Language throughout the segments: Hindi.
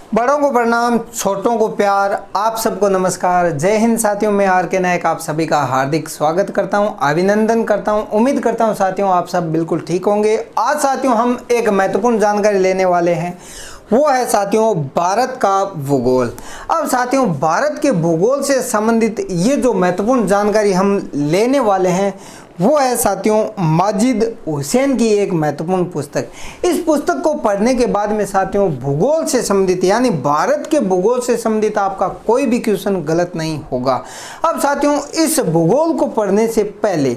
बड़ों को प्रणाम, छोटों को प्यार। आप सबको नमस्कार, जय हिंद साथियों। मैं आर के नायक आप सभी का हार्दिक स्वागत करता हूं, अभिनंदन करता हूं। उम्मीद करता हूं साथियों आप सब बिल्कुल ठीक होंगे। आज साथियों हम एक महत्वपूर्ण जानकारी लेने वाले हैं, वो है साथियों भारत का भूगोल। अब साथियों भारत के भूगोल से संबंधित ये जो महत्वपूर्ण जानकारी हम लेने वाले हैं वो है साथियों माजिद हुसैन की एक महत्वपूर्ण पुस्तक। इस पुस्तक को पढ़ने के बाद में साथियों भूगोल से संबंधित यानी भारत के भूगोल से संबंधित आपका कोई भी क्वेश्चन गलत नहीं होगा। अब साथियों इस भूगोल को पढ़ने से पहले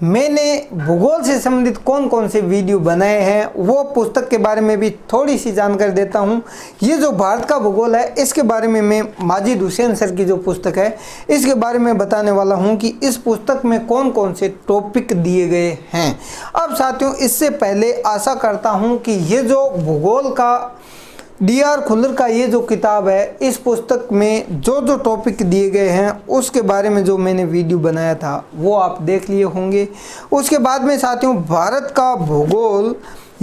मैंने भूगोल से संबंधित कौन कौन से वीडियो बनाए हैं वो पुस्तक के बारे में भी थोड़ी सी जानकारी देता हूं। ये जो भारत का भूगोल है इसके बारे में मैं माजिद हुसैन सर की जो पुस्तक है इसके बारे में बताने वाला हूं कि इस पुस्तक में कौन कौन से टॉपिक दिए गए हैं। अब साथियों इससे पहले आशा करता हूं कि ये जो भूगोल का डी.आर. खुल्लर का ये जो किताब है इस पुस्तक में जो जो टॉपिक दिए गए हैं उसके बारे में जो मैंने वीडियो बनाया था वो आप देख लिए होंगे। उसके बाद में साथियों भारत का भूगोल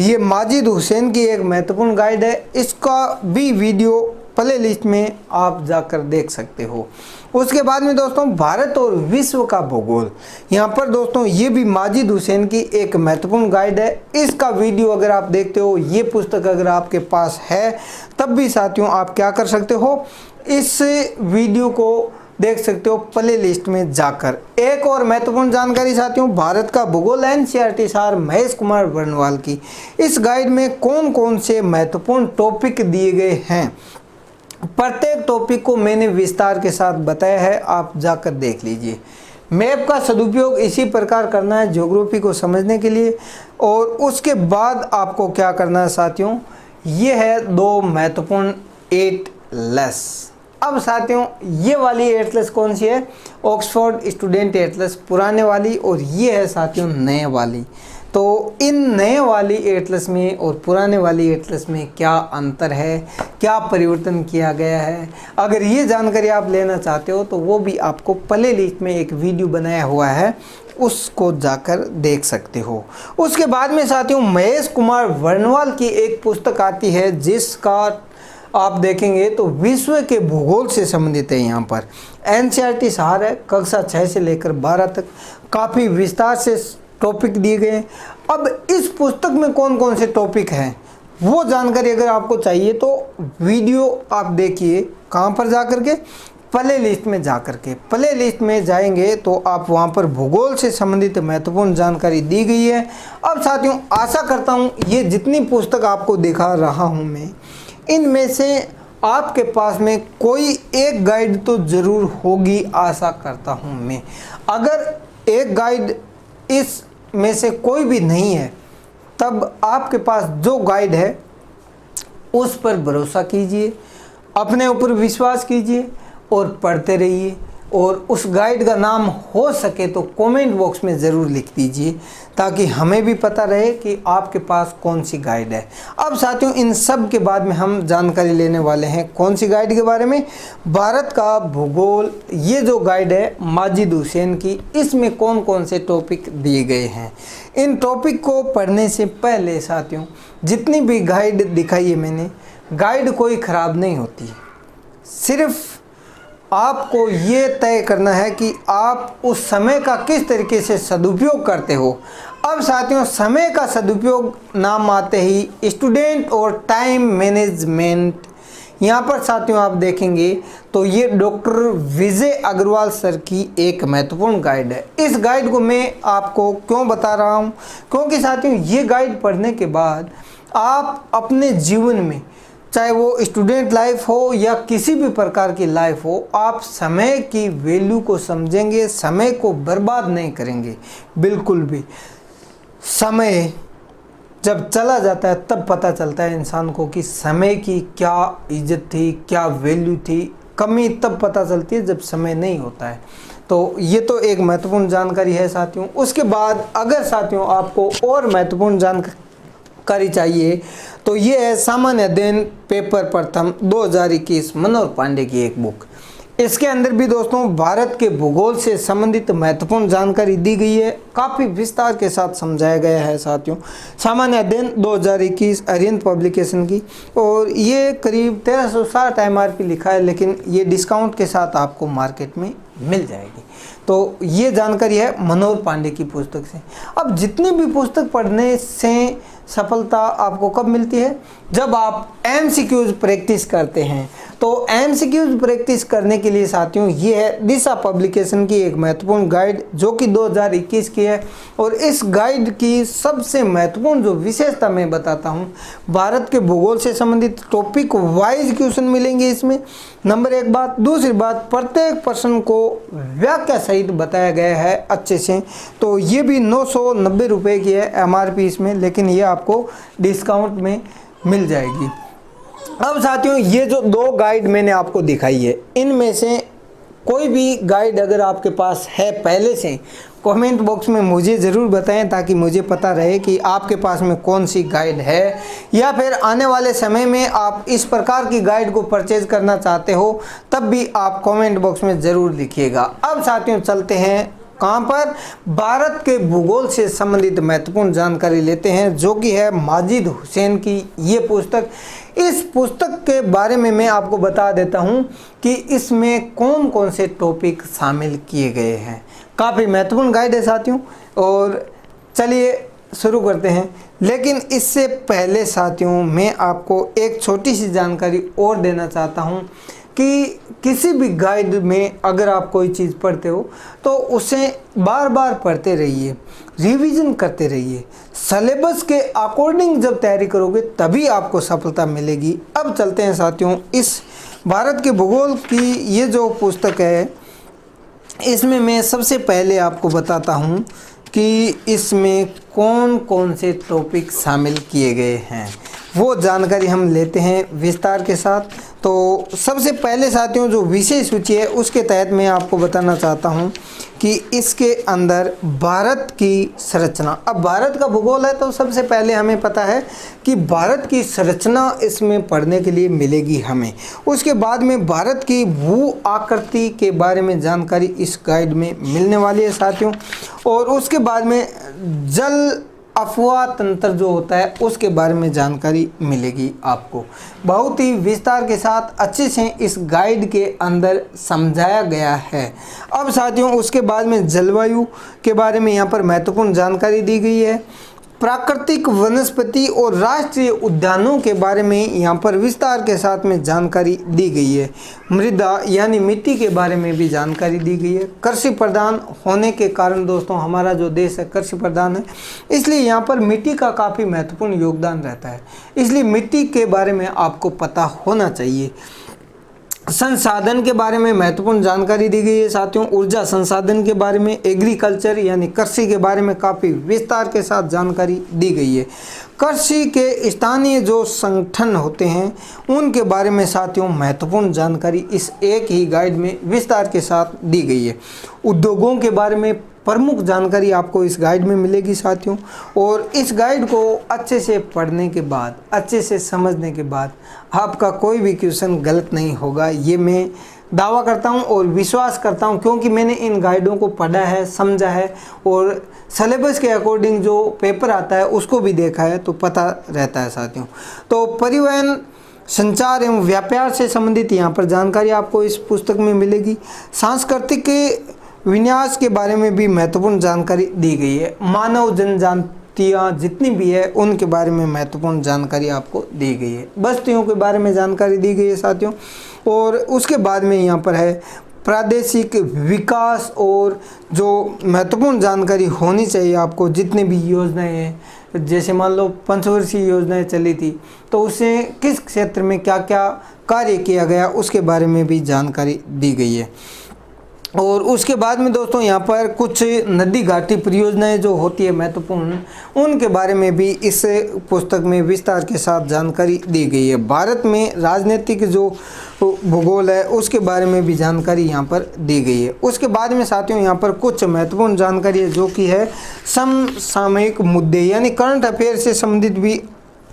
ये माजिद हुसैन की एक महत्वपूर्ण गाइड है, इसका भी वीडियो प्ले लिस्ट में आप जाकर देख सकते हो। उसके बाद में दोस्तों भारत और विश्व का भूगोल, यहाँ पर दोस्तों ये भी माजिद हुसैन की एक महत्वपूर्ण गाइड है। इसका वीडियो अगर आप देखते हो, ये पुस्तक अगर आपके पास है तब भी साथियों आप क्या कर सकते हो, इस वीडियो को देख सकते हो प्ले लिस्ट में जाकर। एक और महत्वपूर्ण जानकारी साथियों भारत का भूगोल एनसीईआरटी सार महेश कुमार वर्णवाल की, इस गाइड में कौन कौन से महत्वपूर्ण टॉपिक दिए गए हैं प्रत्येक टॉपिक को मैंने विस्तार के साथ बताया है, आप जाकर देख लीजिए। मैप का सदुपयोग इसी प्रकार करना है ज्योग्राफी को समझने के लिए। और उसके बाद आपको क्या करना है साथियों, ये है दो महत्वपूर्ण एटलस। अब साथियों ये वाली एटलस कौन सी है, ऑक्सफोर्ड स्टूडेंट एटलस पुराने वाली, और ये है साथियों नए वाली। तो इन नए वाली एटलस में और पुराने वाली एटलस में क्या अंतर है, क्या परिवर्तन किया गया है, अगर ये जानकारी आप लेना चाहते हो तो वो भी आपको प्ले लिस्ट में एक वीडियो बनाया हुआ है, उसको जाकर देख सकते हो। उसके बाद में साथियों महेश कुमार वर्णवाल की एक पुस्तक आती है जिसका आप देखेंगे तो विश्व के भूगोल से संबंधित है। यहाँ पर एनसीईआरटी सार है, कक्षा 6 से लेकर 12 तक काफ़ी विस्तार से टॉपिक दिए गए। अब इस पुस्तक में कौन कौन से टॉपिक हैं वो जानकारी अगर आपको चाहिए तो वीडियो आप देखिए, कहाँ पर जाकर के, प्ले लिस्ट में जाकर के। प्ले लिस्ट में जाएंगे तो आप वहाँ पर भूगोल से संबंधित महत्वपूर्ण जानकारी दी गई है। अब साथियों आशा करता हूँ ये जितनी पुस्तक आपको दिखा रहा हूँ मैं, इनमें से आपके पास में कोई एक गाइड तो ज़रूर होगी, आशा करता हूँ मैं। अगर एक गाइड इस में से कोई भी नहीं है तब आपके पास जो गाइड है उस पर भरोसा कीजिए, अपने ऊपर विश्वास कीजिए और पढ़ते रहिए। और उस गाइड का नाम हो सके तो कमेंट बॉक्स में ज़रूर लिख दीजिए ताकि हमें भी पता रहे कि आपके पास कौन सी गाइड है। अब साथियों इन सब के बाद में हम जानकारी लेने वाले हैं कौन सी गाइड के बारे में, भारत का भूगोल। ये जो गाइड है माजिद हुसैन की, इसमें कौन कौन से टॉपिक दिए गए हैं। इन टॉपिक को पढ़ने से पहले साथियों जितनी भी गाइड दिखाई है मैंने, गाइड कोई ख़राब नहीं होती, सिर्फ आपको ये तय करना है कि आप उस समय का किस तरीके से सदुपयोग करते हो। अब साथियों समय का सदुपयोग नाम आते ही स्टूडेंट और टाइम मैनेजमेंट, यहाँ पर साथियों आप देखेंगे तो ये डॉक्टर विजय अग्रवाल सर की एक महत्वपूर्ण गाइड है। इस गाइड को मैं आपको क्यों बता रहा हूँ, क्योंकि साथियों ये गाइड पढ़ने के बाद आप अपने जीवन में, चाहे वो स्टूडेंट लाइफ हो या किसी भी प्रकार की लाइफ हो, आप समय की वैल्यू को समझेंगे, समय को बर्बाद नहीं करेंगे बिल्कुल भी। समय जब चला जाता है तब पता चलता है इंसान को कि समय की क्या इज्जत थी, क्या वैल्यू थी। कमी तब पता चलती है जब समय नहीं होता है। तो ये तो एक महत्वपूर्ण जानकारी है साथियों। उसके बाद अगर साथियों आपको और महत्वपूर्ण जानकारी चाहिए तो ये है सामान्य अध्ययन पेपर प्रथम 2021 मनोहर पांडे की एक बुक। इसके अंदर भी दोस्तों भारत के भूगोल से संबंधित महत्वपूर्ण जानकारी दी गई है, काफ़ी विस्तार के साथ समझाया गया है साथियों। सामान्य अध्ययन 2021 अरिहंत पब्लिकेशन की, और ये करीब 1360 MRP लिखा है, लेकिन ये डिस्काउंट के साथ आपको मार्केट में मिल जाएगी। तो ये जानकारी है मनोहर पांडे की पुस्तक से। अब जितनी भी पुस्तक पढ़ने से सफलता आपको कब मिलती है, जब आप MCQs प्रैक्टिस करते हैं। तो MCQs प्रैक्टिस करने के लिए साथियों ये है दिशा पब्लिकेशन की एक महत्वपूर्ण गाइड जो कि 2021 की है, और इस गाइड की सबसे महत्वपूर्ण जो विशेषता मैं बताता हूँ, भारत के भूगोल से संबंधित टॉपिक वाइज क्वेश्चन मिलेंगे इसमें, नंबर 1 बात। दूसरी बात, प्रत्येक प्रश्न को व्याख्या सहित बताया गया है अच्छे से। तो ये भी 990 रुपये की है MRP इसमें, लेकिन ये आपको डिस्काउंट में मिल जाएगी। अब साथियों ये जो 2 गाइड मैंने आपको दिखाई है, इनमें से कोई भी गाइड अगर आपके पास है पहले से, कमेंट बॉक्स में मुझे ज़रूर बताएं, ताकि मुझे पता रहे कि आपके पास में कौन सी गाइड है, या फिर आने वाले समय में आप इस प्रकार की गाइड को परचेज करना चाहते हो, तब भी आप कमेंट बॉक्स में ज़रूर लिखिएगा। अब साथियों चलते हैं कहाँ पर, भारत के भूगोल से संबंधित महत्वपूर्ण जानकारी लेते हैं, जो कि है माजिद हुसैन की ये पुस्तक। इस पुस्तक के बारे में मैं आपको बता देता हूँ कि इसमें कौन कौन से टॉपिक शामिल किए गए हैं। काफ़ी महत्वपूर्ण गाइड है साथियों, और चलिए शुरू करते हैं। लेकिन इससे पहले साथियों मैं आपको एक छोटी सी जानकारी और देना चाहता हूँ कि किसी भी गाइड में अगर आप कोई चीज़ पढ़ते हो तो उसे बार बार पढ़ते रहिए, रिवीजन करते रहिए। सिलेबस के अकॉर्डिंग जब तैयारी करोगे तभी आपको सफलता मिलेगी। अब चलते हैं साथियों, इस भारत के भूगोल की ये जो पुस्तक है, इसमें मैं सबसे पहले आपको बताता हूँ कि इसमें कौन कौन से टॉपिक शामिल किए गए हैं, वो जानकारी हम लेते हैं विस्तार के साथ। तो सबसे पहले साथियों जो विषय सूची है उसके तहत मैं आपको बताना चाहता हूं कि इसके अंदर भारत की संरचना। अब भारत का भूगोल है तो सबसे पहले हमें पता है कि भारत की संरचना इसमें पढ़ने के लिए मिलेगी हमें। उसके बाद में भारत की भू आकृति के बारे में जानकारी इस गाइड में मिलने वाली है साथियों, और उसके बाद में जल अफवाह तंत्र जो होता है उसके बारे में जानकारी मिलेगी आपको। बहुत ही विस्तार के साथ अच्छे से इस गाइड के अंदर समझाया गया है। अब साथियों उसके बाद में जलवायु के बारे में यहाँ पर महत्वपूर्ण जानकारी दी गई है। प्राकृतिक वनस्पति और राष्ट्रीय उद्यानों के बारे में यहाँ पर विस्तार के साथ में जानकारी दी गई है। मृदा यानी मिट्टी के बारे में भी जानकारी दी गई है। कृषि प्रधान होने के कारण दोस्तों हमारा जो देश है कृषि प्रधान है, इसलिए यहाँ पर मिट्टी का काफ़ी महत्वपूर्ण योगदान रहता है, इसलिए मिट्टी के बारे में आपको पता होना चाहिए। संसाधन के बारे में महत्वपूर्ण जानकारी दी गई है साथियों। ऊर्जा संसाधन के बारे में, एग्रीकल्चर यानी कृषि के बारे में काफ़ी विस्तार के साथ जानकारी दी गई है। कृषि के स्थानीय जो संगठन होते हैं उनके बारे में साथियों महत्वपूर्ण जानकारी इस एक ही गाइड में विस्तार के साथ दी गई है। उद्योगों के बारे में प्रमुख जानकारी आपको इस गाइड में मिलेगी साथियों, और इस गाइड को अच्छे से पढ़ने के बाद, अच्छे से समझने के बाद आपका कोई भी क्वेश्चन गलत नहीं होगा, ये मैं दावा करता हूं और विश्वास करता हूं, क्योंकि मैंने इन गाइडों को पढ़ा है, समझा है, और सिलेबस के अकॉर्डिंग जो पेपर आता है उसको भी देखा है, तो पता रहता है साथियों। तो परिवहन, संचार एवं व्यापार से संबंधित यहाँ पर जानकारी आपको इस पुस्तक में मिलेगी। सांस्कृतिक विन्यास के बारे में भी महत्वपूर्ण जानकारी दी गई है। मानव जनजातियाँ जितनी भी है उनके बारे में महत्वपूर्ण जानकारी आपको दी गई है। बस्तियों के बारे में जानकारी दी गई है साथियों, और उसके बाद में यहाँ पर है प्रादेशिक विकास, और जो महत्वपूर्ण जानकारी होनी चाहिए आपको, जितनी भी योजनाएं हैं, जैसे मान लो पंचवर्षीय योजनाएं चली थी तो उससे किस क्षेत्र में क्या क्या कार्य किया गया उसके बारे में भी जानकारी दी गई है। और उसके बाद में दोस्तों यहाँ पर कुछ नदी घाटी परियोजनाएं जो होती है महत्वपूर्ण, उनके बारे में भी इस पुस्तक में विस्तार के साथ जानकारी दी गई है। भारत में राजनीतिक जो भूगोल है उसके बारे में भी जानकारी यहाँ पर दी गई है। उसके बाद में साथियों यहाँ पर कुछ महत्वपूर्ण जानकारी है जो कि है समसामयिक मुद्दे यानी करंट अफेयर से संबंधित भी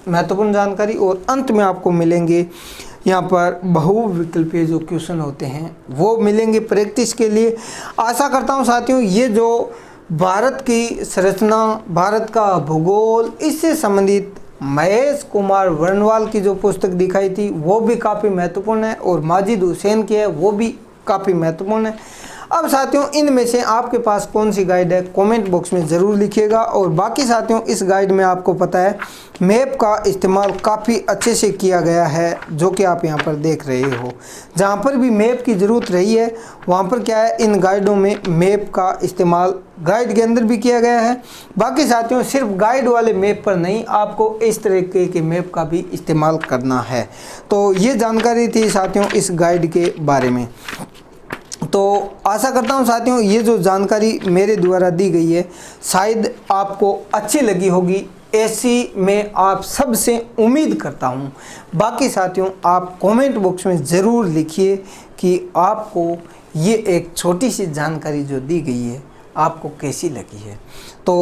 महत्वपूर्ण जानकारी, और अंत में आपको मिलेंगे यहाँ पर बहुविकल्पीय जो क्वेश्चन होते हैं वो मिलेंगे प्रैक्टिस के लिए। आशा करता हूँ साथियों ये जो भारत की संरचना, भारत का भूगोल, इससे संबंधित महेश कुमार वर्णवाल की जो पुस्तक दिखाई थी वो भी काफ़ी महत्वपूर्ण है और माजिद हुसैन की है वो भी काफ़ी महत्वपूर्ण है। अब साथियों इनमें से आपके पास कौन सी गाइड है कमेंट बॉक्स में ज़रूर लिखिएगा। और बाकी साथियों इस गाइड में आपको पता है मैप का इस्तेमाल काफ़ी अच्छे से किया गया है, जो कि आप यहाँ पर देख रहे हो। जहाँ पर भी मैप की ज़रूरत रही है वहाँ पर क्या है, इन गाइडों में मैप का इस्तेमाल गाइड के अंदर भी किया गया है। बाकी साथियों सिर्फ गाइड वाले मैप पर नहीं, आपको इस तरीके के मैप का भी इस्तेमाल करना है। तो ये जानकारी थी साथियों इस गाइड के बारे में। तो आशा करता हूँ साथियों ये जो जानकारी मेरे द्वारा दी गई है शायद आपको अच्छी लगी होगी, ऐसी मैं आप सबसे उम्मीद करता हूँ। बाकी साथियों आप कमेंट बॉक्स में ज़रूर लिखिए कि आपको ये एक छोटी सी जानकारी जो दी गई है आपको कैसी लगी है। तो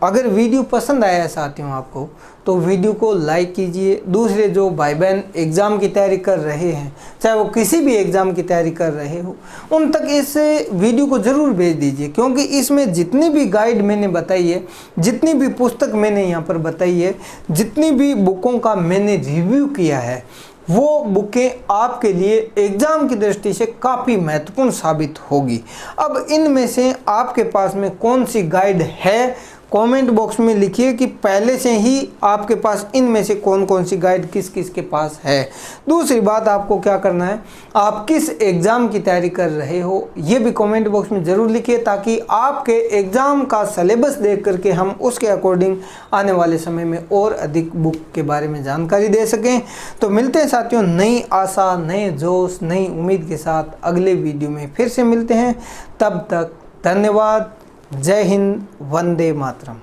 अगर वीडियो पसंद आया है साथियों आपको, तो वीडियो को लाइक कीजिए। दूसरे जो भाई बहन एग्ज़ाम की तैयारी कर रहे हैं, चाहे वो किसी भी एग्ज़ाम की तैयारी कर रहे हो, उन तक इस वीडियो को ज़रूर भेज दीजिए, क्योंकि इसमें जितनी भी गाइड मैंने बताई है, जितनी भी पुस्तक मैंने यहाँ पर बताई है, जितनी भी बुकों का मैंने रिव्यू किया है, वो बुकें आपके लिए एग्ज़ाम की दृष्टि से काफ़ी महत्वपूर्ण साबित होगी। अब इनमें से आपके पास में कौन सी गाइड है कमेंट बॉक्स में लिखिए कि पहले से ही आपके पास इनमें से कौन कौन सी गाइड किस किस के पास है। दूसरी बात आपको क्या करना है, आप किस एग्ज़ाम की तैयारी कर रहे हो ये भी कमेंट बॉक्स में ज़रूर लिखिए, ताकि आपके एग्ज़ाम का सिलेबस देख करके हम उसके अकॉर्डिंग आने वाले समय में और अधिक बुक के बारे में जानकारी दे सकें। तो मिलते हैं साथियों नई आशा, नए जोश, नई उम्मीद के साथ अगले वीडियो में फिर से मिलते हैं। तब तक धन्यवाद। जय हिंद, वंदे मातरम।